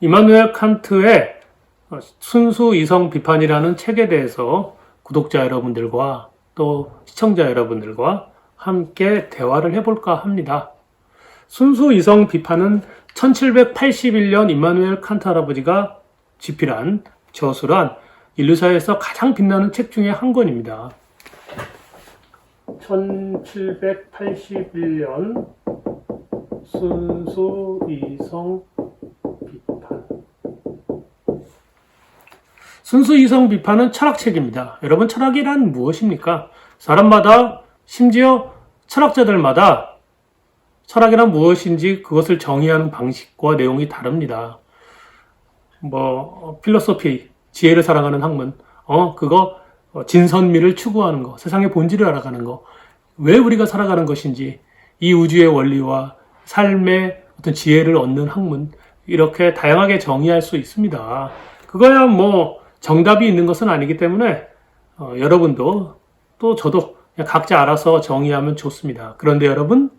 이마누엘 칸트의 순수 이성 비판이라는 책에 대해서 구독자 여러분들과 또 시청자 여러분들과 함께 대화를 해볼까 합니다. 순수 이성 비판은 1781년 이마누엘 칸트 할아버지가 집필한 저술한 인류사에서 가장 빛나는 책 중에 한 권입니다. 1781년 순수 이성 비판. 순수 이성 비판은 철학책입니다. 여러분, 철학이란 무엇입니까? 사람마다, 심지어 철학자들마다 철학이란 무엇인지 그것을 정의하는 방식과 내용이 다릅니다. 필로소피, 지혜를 사랑하는 학문, 진선미를 추구하는 거, 세상의 본질을 알아가는 거, 왜 우리가 살아가는 것인지, 이 우주의 원리와 삶의 어떤 지혜를 얻는 학문, 이렇게 다양하게 정의할 수 있습니다. 그거야 정답이 있는 것은 아니기 때문에 여러분도 또 저도 그냥 각자 알아서 정의하면 좋습니다. 그런데 여러분,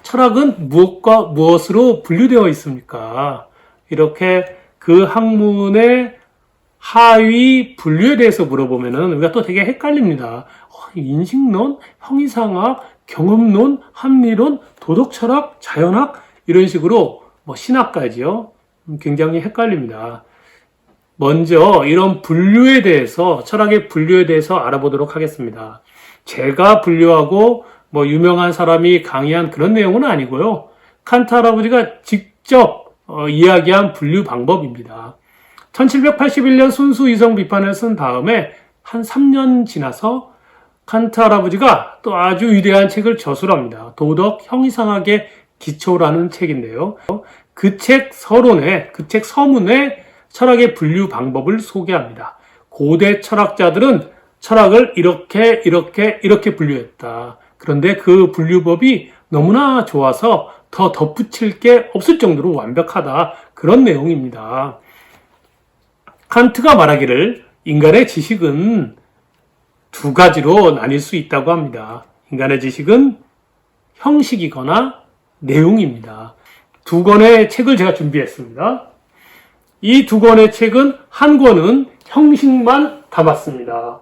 철학은 무엇과 무엇으로 분류되어 있습니까? 이렇게 그 학문의 하위 분류에 대해서 물어보면은 우리가 또 되게 헷갈립니다. 인식론, 형이상학, 경험론, 합리론, 도덕철학, 자연학 이런 식으로 신학까지요. 굉장히 헷갈립니다. 먼저 이런 분류에 대해서, 철학의 분류에 대해서 알아보도록 하겠습니다. 제가 분류하고 유명한 사람이 강의한 그런 내용은 아니고요. 칸트 할아버지가 직접 이야기한 분류 방법입니다. 1781년 순수 이성 비판을 쓴 다음에 한 3년 지나서 칸트 할아버지가 또 아주 위대한 책을 저술합니다. 도덕 형이상학의 기초라는 책인데요. 그 책 서론에, 그 책 서문에 철학의 분류 방법을 소개합니다. 고대 철학자들은 철학을 이렇게 분류했다. 그런데 그 분류법이 너무나 좋아서 더 덧붙일 게 없을 정도로 완벽하다. 그런 내용입니다. 칸트가 말하기를 인간의 지식은 두 가지로 나뉠 수 있다고 합니다. 인간의 지식은 형식이거나 내용입니다. 두 권의 책을 제가 준비했습니다. 이 두 권의 책은 한 권은 형식만 담았습니다.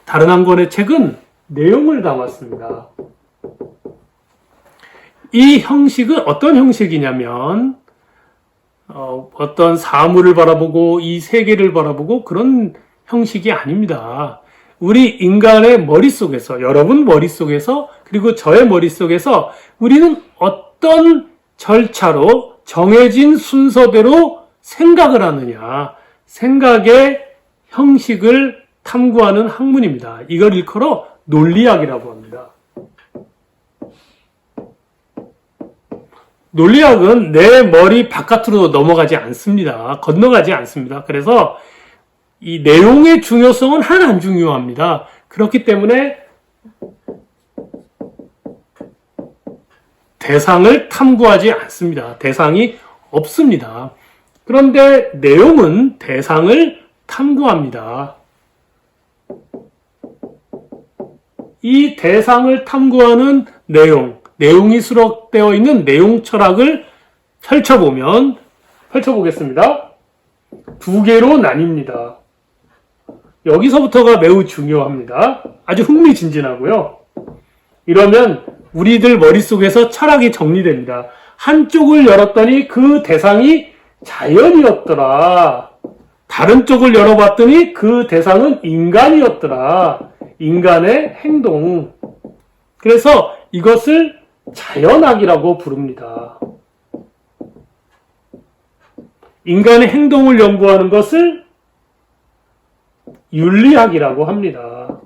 다른 한 권의 책은 내용을 담았습니다. 이 형식은 어떤 형식이냐면 어떤 사물을 바라보고 이 세계를 바라보고 그런 형식이 아닙니다. 우리 인간의 머릿속에서, 여러분 머릿속에서, 그리고 저의 머릿속에서 우리는 어떤 절차로 정해진 순서대로 생각을 하느냐, 생각의 형식을 탐구하는 학문입니다. 이걸 일컬어 논리학이라고 합니다. 논리학은 내 머리 바깥으로 넘어가지 않습니다. 건너가지 않습니다. 그래서 이 내용의 중요성은 하나 안 중요합니다. 그렇기 때문에 대상을 탐구하지 않습니다. 대상이 없습니다. 그런데 내용은 대상을 탐구합니다. 이 대상을 탐구하는 내용이 수록되어 있는 내용 철학을 펼쳐보겠습니다. 두 개로 나뉩니다. 여기서부터가 매우 중요합니다. 아주 흥미진진하고요. 이러면 우리들 머릿속에서 철학이 정리됩니다. 한쪽을 열었더니 그 대상이 자연이었더라. 다른 쪽을 열어봤더니 그 대상은 인간이었더라. 인간의 행동. 그래서 이것을 자연학이라고 부릅니다. 인간의 행동을 연구하는 것을 윤리학이라고 합니다.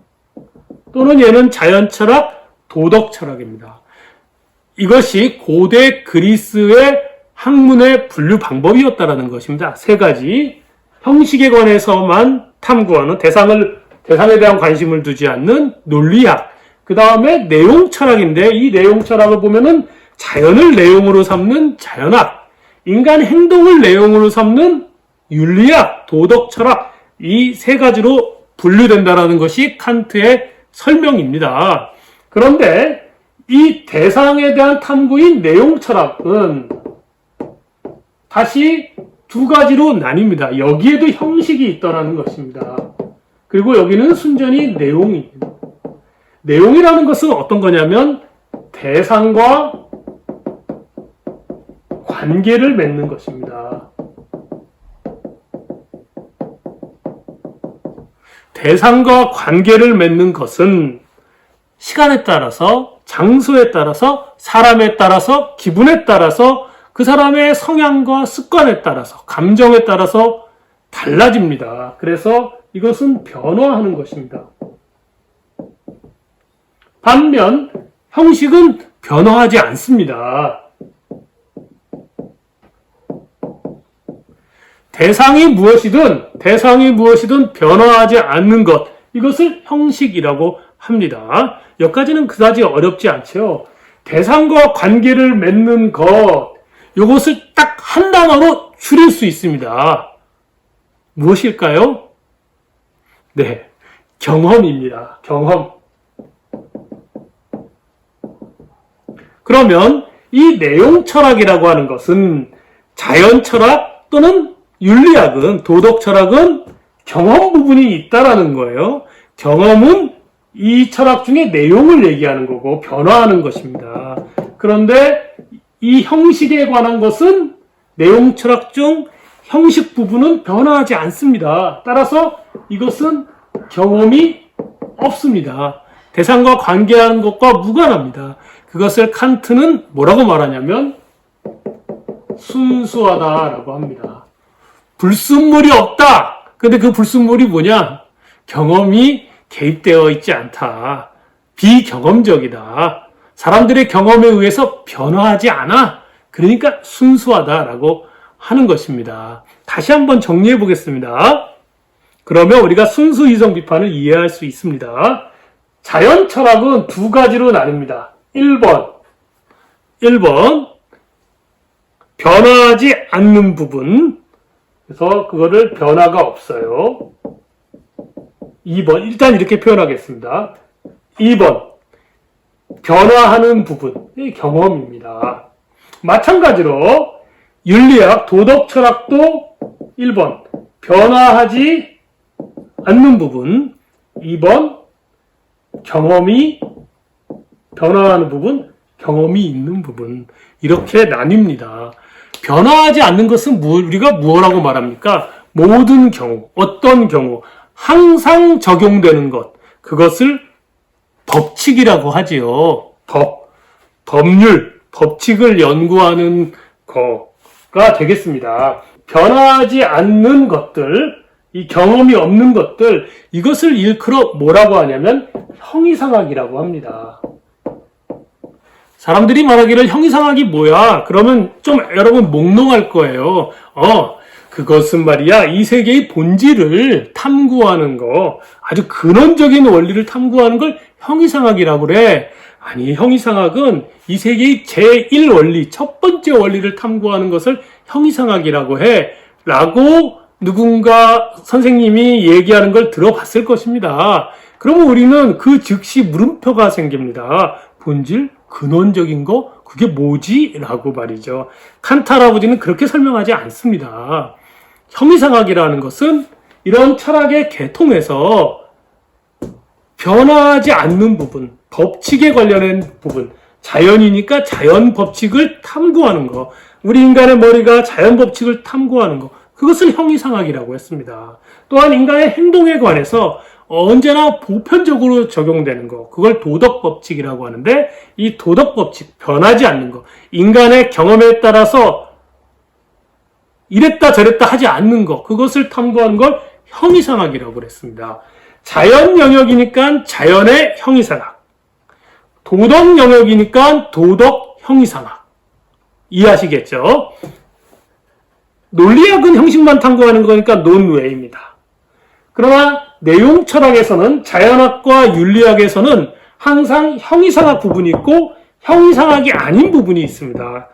또는 얘는 자연철학, 도덕철학입니다. 이것이 고대 그리스의 학문의 분류 방법이었다는 것입니다. 세 가지. 형식에 관해서만 탐구하는, 대상에 대한 관심을 두지 않는 논리학. 그 다음에 내용 철학인데, 이 내용 철학을 보면은 자연을 내용으로 삼는 자연학, 인간 행동을 내용으로 삼는 윤리학, 도덕 철학, 이 세 가지로 분류된다는 것이 칸트의 설명입니다. 그런데 이 대상에 대한 탐구인 내용 철학은 다시 두 가지로 나뉩니다. 여기에도 형식이 있다는 것입니다. 그리고 여기는 순전히 내용입니다. 내용이라는 것은 어떤 거냐면 대상과 관계를 맺는 것입니다. 대상과 관계를 맺는 것은 시간에 따라서, 장소에 따라서, 사람에 따라서, 기분에 따라서, 그 사람의 성향과 습관에 따라서, 감정에 따라서 달라집니다. 그래서 이것은 변화하는 것입니다. 반면 형식은 변화하지 않습니다. 대상이 무엇이든 변화하지 않는 것, 이것을 형식이라고 합니다. 여기까지는 그다지 어렵지 않죠. 대상과 관계를 맺는 것, 이것을 딱 한 단어로 줄일 수 있습니다. 무엇일까요? 네, 경험입니다. 경험. 그러면 이 내용 철학이라고 하는 것은 자연 철학 또는 윤리학은, 도덕 철학은 경험 부분이 있다라는 거예요. 경험은 이 철학 중에 내용을 얘기하는 거고 변화하는 것입니다. 그런데 이 형식에 관한 것은 내용 철학 중 형식 부분은 변화하지 않습니다. 따라서 이것은 경험이 없습니다. 대상과 관계하는 것과 무관합니다. 그것을 칸트는 뭐라고 말하냐면 순수하다라고 합니다. 불순물이 없다. 근데 그 불순물이 뭐냐? 경험이 개입되어 있지 않다. 비경험적이다. 사람들의 경험에 의해서 변화하지 않아. 그러니까 순수하다라고 하는 것입니다. 다시 한번 정리해 보겠습니다. 그러면 우리가 순수 이성 비판을 이해할 수 있습니다. 자연 철학은 두 가지로 나뉩니다. 1번 변화하지 않는 부분. 그래서 그거를 변화가 없어요. 2번, 일단 이렇게 표현하겠습니다. 2번, 변화하는 부분, 이 경험입니다. 마찬가지로 윤리학, 도덕 철학도 1번, 변화하지 않는 부분, 2번, 경험이 변화하는 부분, 경험이 있는 부분, 이렇게 나뉩니다. 변화하지 않는 것은 우리가 무엇이라고 말합니까? 모든 경우, 어떤 경우, 항상 적용되는 것, 그것을 법칙이라고 하지요. 법률, 법칙을 연구하는 거가 되겠습니다. 변화하지 않는 것들, 이 경험이 없는 것들, 이것을 일컬어 뭐라고 하냐면 형이상학이라고 합니다. 사람들이 말하기를 형이상학이 뭐야? 그러면 좀 여러분 몽롱할 거예요. 그것은 말이야, 이 세계의 본질을 탐구하는 거, 아주 근원적인 원리를 탐구하는 걸 형이상학이라고 그래. 아니, 형이상학은 이 세계의 제1원리, 첫 번째 원리를 탐구하는 것을 형이상학이라고 해. 라고 누군가 선생님이 얘기하는 걸 들어봤을 것입니다. 그러면 우리는 그 즉시 물음표가 생깁니다. 본질? 근원적인 거? 그게 뭐지? 라고 말이죠. 칸트 할아버지는 그렇게 설명하지 않습니다. 형이상학이라는 것은 이런 철학의 계통에서 변화하지 않는 부분, 법칙에 관련된 부분, 자연이니까 자연 법칙을 탐구하는 거, 우리 인간의 머리가 자연 법칙을 탐구하는 거, 그것을 형이상학이라고 했습니다. 또한 인간의 행동에 관해서 언제나 보편적으로 적용되는 거, 그걸 도덕법칙이라고 하는데, 이 도덕법칙, 변하지 않는 거, 인간의 경험에 따라서 이랬다 저랬다 하지 않는 거, 그것을 탐구하는 걸 형이상학이라고 그랬습니다. 자연 영역이니까 자연의 형이상학, 도덕 영역이니까 도덕 형이상학. 이해하시겠죠? 논리학은 형식만 탐구하는 거니까 논외입니다. 그러나 내용 철학에서는, 자연학과 윤리학에서는 항상 형이상학 부분이 있고 형이상학이 아닌 부분이 있습니다.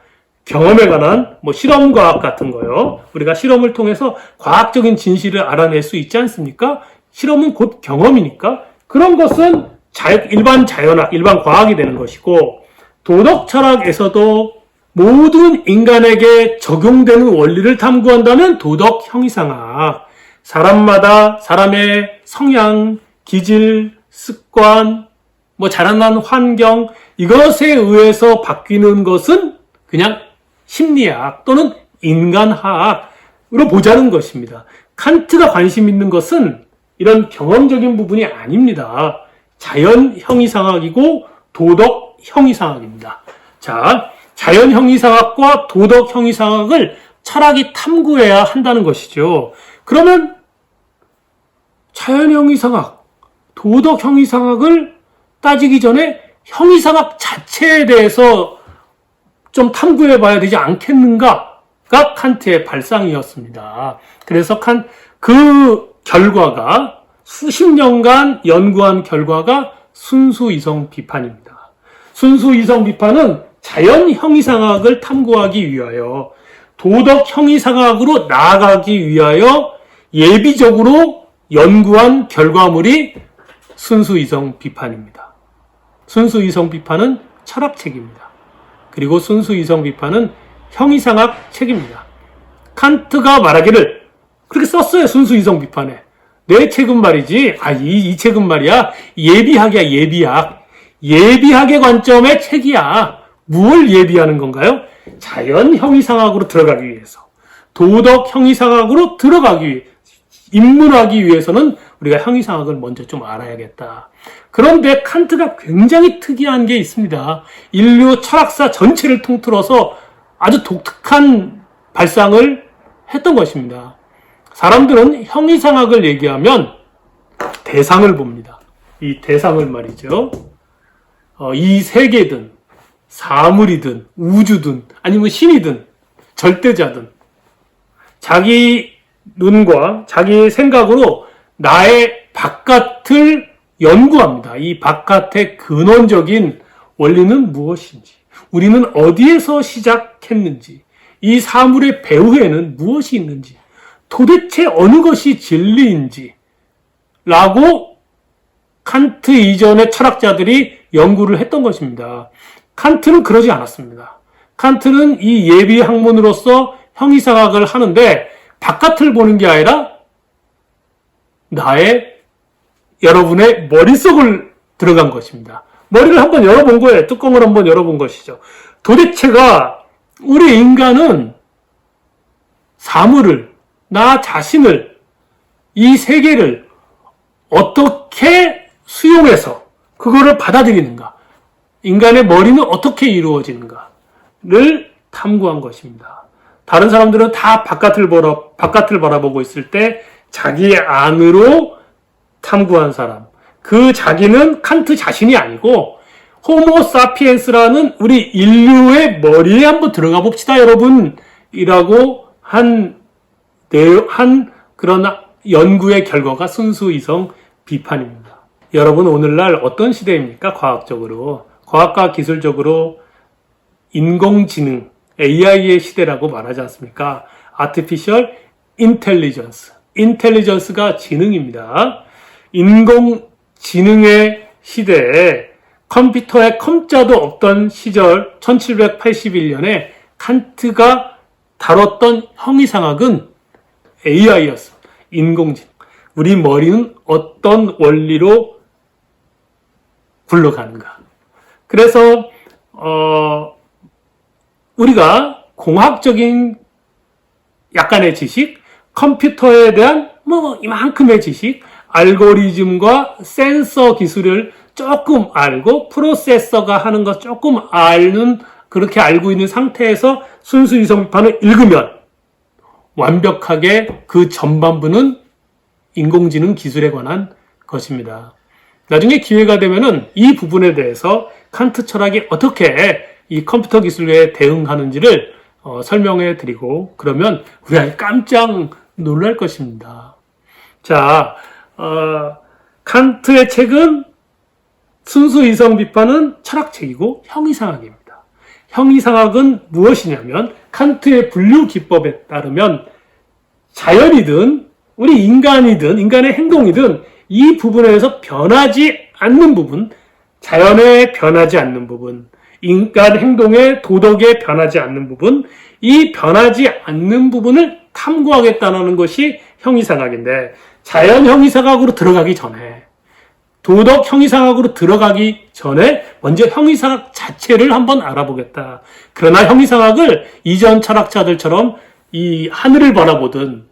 경험에 관한 실험과학 같은 거요. 우리가 실험을 통해서 과학적인 진실을 알아낼 수 있지 않습니까? 실험은 곧 경험이니까 그런 것은 일반 자연학, 일반 과학이 되는 것이고, 도덕 철학에서도 모든 인간에게 적용되는 원리를 탐구한다면 도덕 형이상학. 사람마다 사람의 성향, 기질, 습관, 자라난 환경, 이것에 의해서 바뀌는 것은 그냥 심리학 또는 인간학으로 보자는 것입니다. 칸트가 관심 있는 것은 이런 경험적인 부분이 아닙니다. 자연 형이상학이고 도덕 형이상학입니다. 자, 자연 형이상학과 도덕 형이상학을 철학이 탐구해야 한다는 것이죠. 그러면 자연 형이상학, 도덕 형이상학을 따지기 전에 형이상학 자체에 대해서 좀 탐구해 봐야 되지 않겠는가가 칸트의 발상이었습니다. 그래서 그 결과가 수십 년간 연구한 결과가 순수이성 비판입니다. 순수이성 비판은 자연 형이상학을 탐구하기 위하여 도덕 형이상학으로 나아가기 위하여 예비적으로 연구한 결과물이 순수이성 비판입니다. 순수이성 비판은 철학책입니다. 그리고 순수이성 비판은 형이상학 책입니다. 칸트가 말하기를 그렇게 썼어요. 순수이성 비판에. 내 책은 말이지, 이 책은 말이야, 예비학이야, 예비학. 예비학의 관점의 책이야. 무엇을 예비하는 건가요? 자연 형이상학으로 들어가기 위해서. 도덕 형이상학으로 들어가기 위해, 입문하기 위해서는 우리가 형이상학을 먼저 좀 알아야겠다. 그런데 칸트가 굉장히 특이한 게 있습니다. 인류 철학사 전체를 통틀어서 아주 독특한 발상을 했던 것입니다. 사람들은 형이상학을 얘기하면 대상을 봅니다. 이 대상을 말이죠. 이 세계든 사물이든 우주든 아니면 신이든 절대자든 자기 눈과 자기의 생각으로 나의 바깥을 연구합니다. 이 바깥의 근원적인 원리는 무엇인지, 우리는 어디에서 시작했는지, 이 사물의 배후에는 무엇이 있는지, 도대체 어느 것이 진리인지 라고 칸트 이전의 철학자들이 연구를 했던 것입니다. 칸트는 그러지 않았습니다. 칸트는 이 예비 학문으로서 형이상학을 하는데 바깥을 보는 게 아니라 여러분의 머릿속을 들어간 것입니다. 머리를 한번 열어본 거예요. 뚜껑을 한번 열어본 것이죠. 도대체가 우리 인간은 사물을, 나 자신을, 이 세계를 어떻게 수용해서 그거를 받아들이는가, 인간의 머리는 어떻게 이루어지는가를 탐구한 것입니다. 다른 사람들은 다 바깥을 바라보고 있을 때 자기 안으로 탐구한 사람, 그 자기는 칸트 자신이 아니고 호모 사피엔스라는 우리 인류의 머리에 한번 들어가 봅시다 여러분 이라고 한 그런 연구의 결과가 순수이성 비판입니다. 여러분, 오늘날 어떤 시대입니까? 과학적으로, 과학과 기술적으로 인공지능, AI의 시대라고 말하지 않습니까? Artificial Intelligence. 인텔리전스가 지능입니다. 인공지능의 시대에 컴퓨터에 컴자도 없던 시절 1781년에 칸트가 다뤘던 형이상학은 AI였습니다. 인공지능. 우리 머리는 어떤 원리로 굴러가는가. 그래서 우리가 공학적인 약간의 지식, 컴퓨터에 대한 이만큼의 지식, 알고리즘과 센서 기술을 조금 알고 프로세서가 하는 것 조금 그렇게 알고 있는 상태에서 순수이성 비판을 읽으면 완벽하게 그 전반부는 인공지능 기술에 관한 것입니다. 나중에 기회가 되면은 이 부분에 대해서 칸트 철학이 어떻게 이 컴퓨터 기술에 대응하는지를 설명해 드리고, 그러면 우리가 깜짝 놀랄 것입니다. 자, 칸트의 책은 순수이성 비판은 철학책이고 형이상학입니다. 형이상학은 무엇이냐면 칸트의 분류 기법에 따르면 자연이든 우리 인간이든 인간의 행동이든 이 부분에서 변하지 않는 부분, 자연에 변하지 않는 부분, 인간 행동의 도덕에 변하지 않는 부분, 이 변하지 않는 부분을 탐구하겠다는 것이 형이상학인데, 자연 형이상학으로 들어가기 전에, 도덕 형이상학으로 들어가기 전에 먼저 형이상학 자체를 한번 알아보겠다. 그러나 형이상학을 이전 철학자들처럼 이 하늘을 바라보든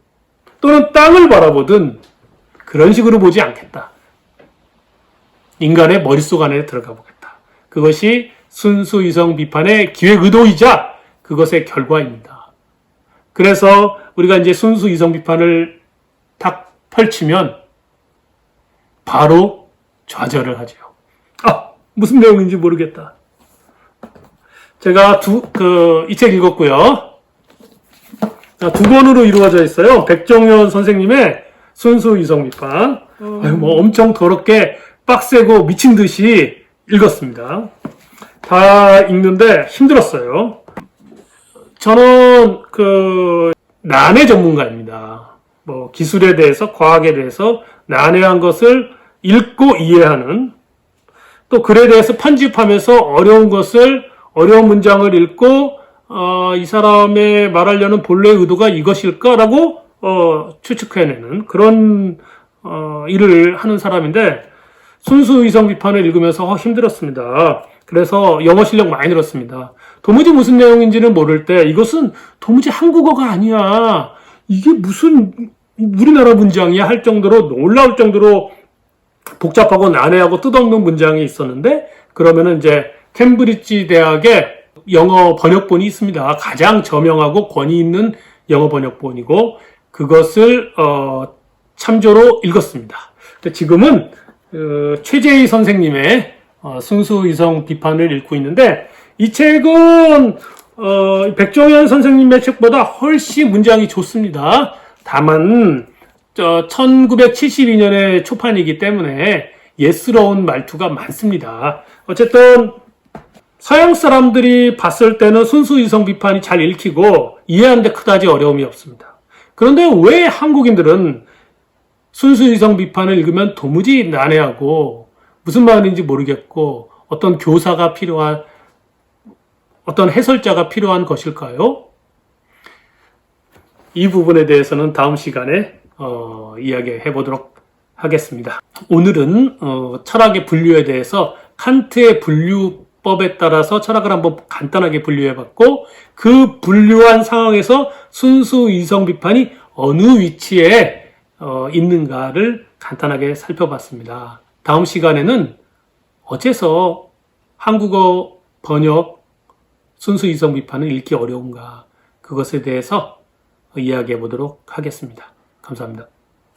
또는 땅을 바라보든 그런 식으로 보지 않겠다. 인간의 머릿속 안에 들어가 보겠다. 그것이 순수 이성 비판의 기획 의도이자 그것의 결과입니다. 그래서 우리가 이제 순수 이성 비판을 딱 펼치면 바로 좌절을 하죠. 무슨 내용인지 모르겠다. 제가 이 책 읽었고요. 두 권으로 이루어져 있어요. 백정현 선생님의 순수 이성 비판. 엄청 더럽게 빡세고 미친 듯이 읽었습니다. 다 읽는데 힘들었어요. 저는 난해 전문가입니다. 기술에 대해서, 과학에 대해서 난해한 것을 읽고 이해하는, 또 글에 대해서 편집하면서 어려운 문장을 읽고 이 사람의 말하려는 본래 의도가 이것일까라고 추측해내는 그런 일을 하는 사람인데, 순수 이성 비판을 읽으면서 힘들었습니다. 그래서 영어 실력 많이 늘었습니다. 도무지 무슨 내용인지는 모를 때 이것은 도무지 한국어가 아니야, 이게 무슨 우리나라 문장이야 할 정도로, 놀라울 정도로 복잡하고 난해하고 뜻없는 문장이 있었는데, 그러면은 이제 캠브리지 대학의 영어 번역본이 있습니다. 가장 저명하고 권위 있는 영어 번역본이고, 그것을 참조로 읽었습니다. 지금은 최재희 선생님의 순수 이성 비판을 읽고 있는데, 이 책은 백종현 선생님의 책보다 훨씬 문장이 좋습니다. 다만 1972년의 초판이기 때문에 예스러운 말투가 많습니다. 어쨌든 서양 사람들이 봤을 때는 순수 이성 비판이 잘 읽히고 이해하는데 그다지 어려움이 없습니다. 그런데 왜 한국인들은 순수 이성 비판을 읽으면 도무지 난해하고 무슨 말인지 모르겠고 어떤 교사가 필요한, 어떤 해설자가 필요한 것일까요? 이 부분에 대해서는 다음 시간에 이야기해 보도록 하겠습니다. 오늘은 철학의 분류에 대해서 칸트의 분류법에 따라서 철학을 한번 간단하게 분류해 봤고, 그 분류한 상황에서 순수 이성 비판이 어느 위치에 있는가를 간단하게 살펴봤습니다. 다음 시간에는 어째서 한국어 번역 순수 이성 비판을 읽기 어려운가, 그것에 대해서 이야기해 보도록 하겠습니다. 감사합니다.